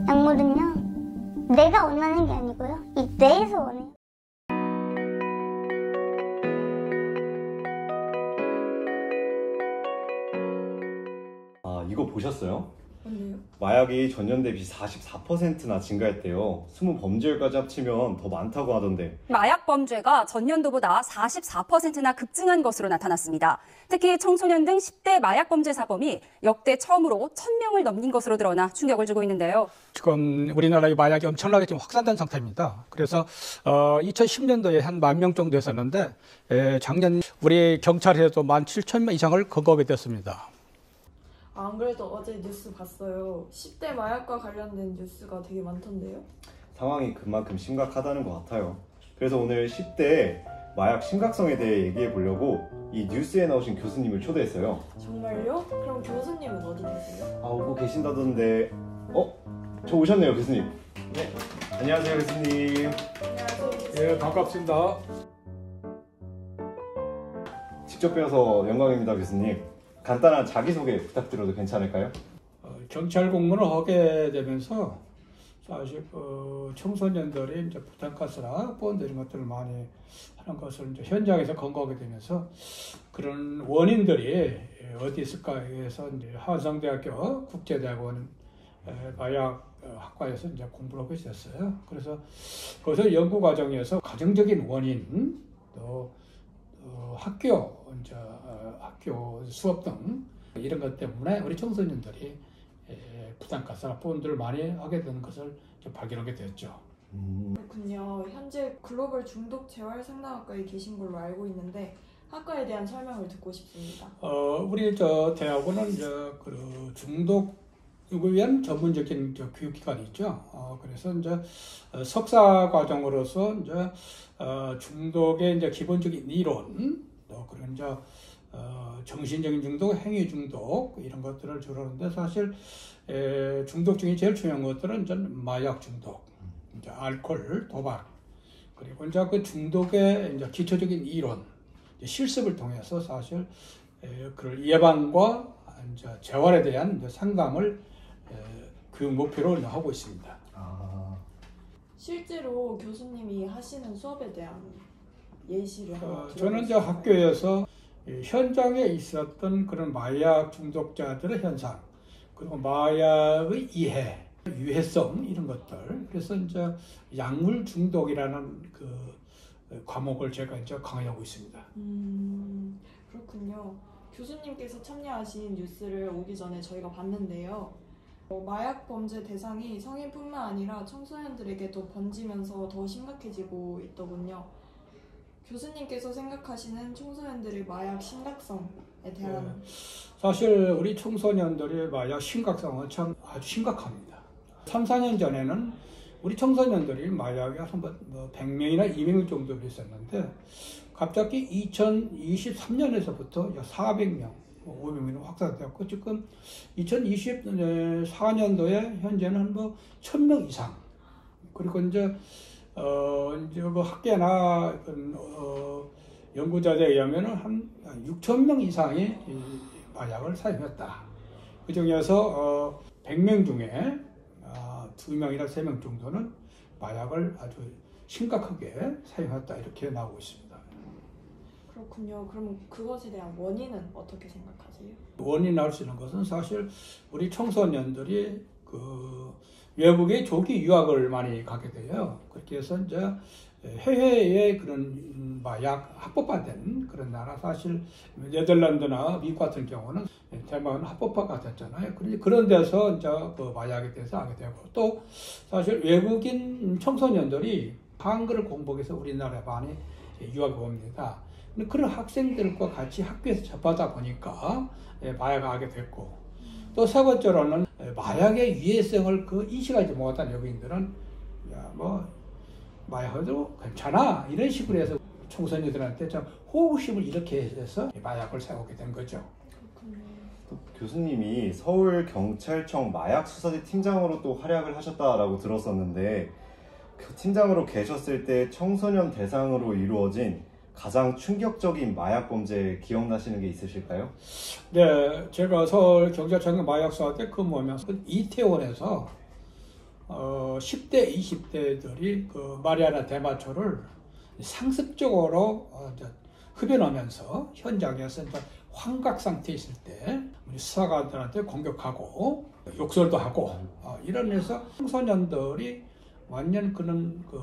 약물은요, 내가 원하는 게 아니고요, 이 뇌에서 원해요. 아, 이거 보셨어요? 뭔데요? 마약이 전년 대비 44%나 증가했대요. 20범죄율까지 합치면 더 많다고 하던데. 마약 범죄가 전년도보다 44%나 급증한 것으로 나타났습니다. 특히 청소년 등 10대 마약 범죄 사범이 역대 처음으로 1,000명을 넘긴 것으로 드러나 충격을 주고 있는데요. 지금 우리나라의 마약이 엄청나게 지금 확산된 상태입니다. 그래서 2010년도에 한 10,000명 정도 했었는데 작년 우리 경찰에도 17,000명 이상을 검거하게 됐습니다. 안 그래도 어제 뉴스 봤어요. 10대 마약과 관련된 뉴스가 되게 많던데요? 상황이 그만큼 심각하다는 것 같아요. 그래서 오늘 10대 마약 심각성에 대해 얘기해 보려고 이 뉴스에 나오신 교수님을 초대했어요. 정말요? 그럼 교수님은 어디 계세요? 아, 오고 계신다던데. 저 오셨네요, 교수님. 네. 안녕하세요, 교수님. 안녕하세요. 예, 반갑습니다. 직접 뵈어서 영광입니다, 교수님. 간단한 자기소개 부탁드려도 괜찮을까요? 경찰 공무원을 하게 되면서 사실 청소년들이 이제 부탄가스나 본드 이런 것들을 많이 하는 것을 이제 현장에서 검거하게 되면서 그런 원인들이 어디 있을까 해서 이제 한성대학교 국제대학원 마약 학과에서 이제 공부를 하게 됐어요. 그래서 거기서 연구 과정에서 가정적인 원인 또 학교 수업 등 이런 것 때문에 우리 청소년들이 부탄가스나 본드를 많이 하게 되는 것을 발견하게 되었죠. 그렇군요. 현재 글로벌 중독 재활 상담학과에 계신 걸로 알고 있는데 학과에 대한 설명을 듣고 싶습니다. 우리 대학원은 그 중독 위한 전문적인 교육기관이 있죠. 그래서 이제 석사 과정으로서 이제 중독의 이제 기본적인 이론, 또 그런 이제 정신적인 중독, 행위 중독 이런 것들을 주로 하는데 사실 중독 중에 제일 중요한 것들은 이제 마약 중독, 이제 알코올, 도박 그리고 이제 그 중독의 이제 기초적인 이론, 이제 실습을 통해서 사실 그걸 예방과 이제 재활에 대한 이제 상담을 교육 목표로 하고 있습니다. 실제로 교수님이 하시는 수업에 대한 예시를 한번 저는 이제 학교에서 현장에 있었던 그런 마약 중독자들의 현상, 그리고 마약의 이해, 유해성 이런 것들. 그래서 이제 약물 중독이라는 그 과목을 제가 이제 강의하고 있습니다. 그렇군요. 교수님께서 참여하신 뉴스를 오기 전에 저희가 봤는데요. 마약 범죄 대상이 성인뿐만 아니라 청소년들에게도 번지면서 더 심각해지고 있더군요. 교수님께서 생각하시는 청소년들의 마약 심각성에 대한 사실 우리 청소년들의 마약 심각성은 참 아주 심각합니다. 3, 4년 전에는 우리 청소년들이 마약에 한 100명이나 200명 정도 있었는데 갑자기 2023년에서부터 400명, 500명이 확산되었고 지금 2024년도에 현재는 1,000명 이상. 그리고 이제 그 학계나 연구자들에 의하면 한 6,000명 이상이 마약을 사용했다. 그 중에서 100명 중에 2명이나 3명 정도는 마약을 아주 심각하게 사용했다. 이렇게 나오고 있습니다. 그렇군요. 그럼 그것에 대한 원인은 어떻게 생각하세요? 원인 알 수 있는 것은 사실 우리 청소년들이 그 외국에 조기 유학을 많이 가게 돼요. 그렇게 해서 이제 해외에 그런 마약 합법화된 그런 나라, 사실 네덜란드나 미국 같은 경우는 대만은 합법화가 됐잖아요. 그런 데서 이제 그 마약에 대해서 알게 되고, 또 사실 외국인 청소년들이 한글을 공부하기 위해서 우리나라에 많이 유학을 옵니다. 그런 학생들과 같이 학교에서 접하다 보니까 마약을 하게 됐고, 또 세 번째로는 마약의 위해성을 인식하지 못한 외국인들은 마약도 괜찮아 이런 식으로 해서 청소년들한테 좀 호기심을 이렇게 해서 마약을 사용하게 된 거죠. 교수님이 서울경찰청 마약수사대 팀장으로 또 활약을 하셨다라고 들었었는데, 그 팀장으로 계셨을 때 청소년 대상으로 이루어진 가장 충격적인 마약 범죄 기억나시는 게 있으실까요? 네, 제가 서울경찰청 마약수사 때 근무하면서 이태원에서 10대, 20대들이 그 마리아나 대마초를 상습적으로 이제 흡연하면서 현장에서 이제 환각 상태에 있을 때 우리 수사관들한테 공격하고 욕설도 하고 이러면서 청소년들이 완전 그런 그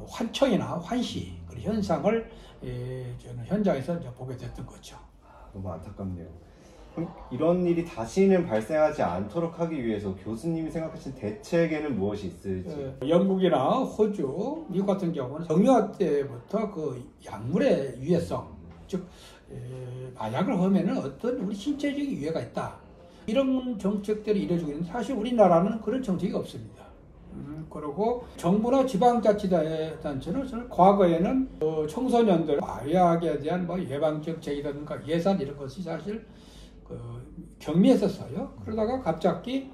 환청이나 환시 그런 현상을 저는 현장에서 이제 보게 됐던 거죠. 너무 안타깝네요. 그럼 이런 일이 다시는 발생하지 않도록 하기 위해서 교수님이 생각하신 대책에는 무엇이 있을지? 영국이나 호주, 미국 같은 경우는 정유아 때부터 그 약물의 유해성, 즉 마약을 하면은 어떤 우리 신체적인 유해가 있다. 이런 정책들이 이루어지고 있는데 사실 우리나라는 그런 정책이 없습니다. 그리고 정부나 지방자치단체는 저는 과거에는 청소년들 마약에 대한 뭐 예방적 제기라든가 예산 이런 것이 사실 경미했었어요. 그러다가 갑자기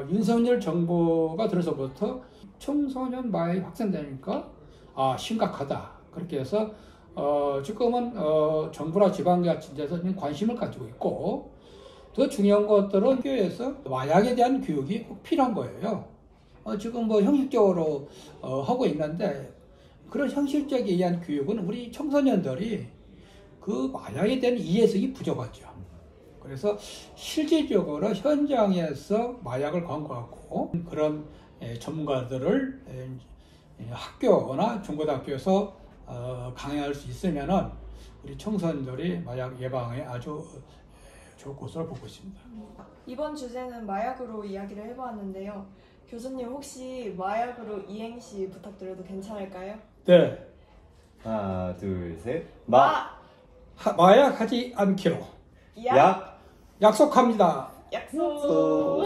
윤석열 정부가 들어서부터 청소년 마약이 확산되니까 심각하다. 그렇게 해서 지금은 정부나 지방자치단체에서 관심을 가지고 있고 더 중요한 것들은 학교에서 마약에 대한 교육이 꼭 필요한 거예요. 지금 뭐 형식적으로 하고 있는데 그런 형식적에 의한 교육은 우리 청소년들이 그 마약에 대한 이해성이 부족하죠. 그래서 실질적으로 현장에서 마약을 광고하고 그런 전문가들을 학교나 중고등학교에서 강행할 수 있으면은 우리 청소년들이 마약 예방에 아주 좋을 것으로 보고 있습니다. 이번 주제는 마약으로 이야기를 해보았는데요. 교수님 혹시 마약으로 이행시 부탁드려도 괜찮을까요? 네. 하나, 둘, 셋. 마약하지 않기로 약 약속합니다. 약속.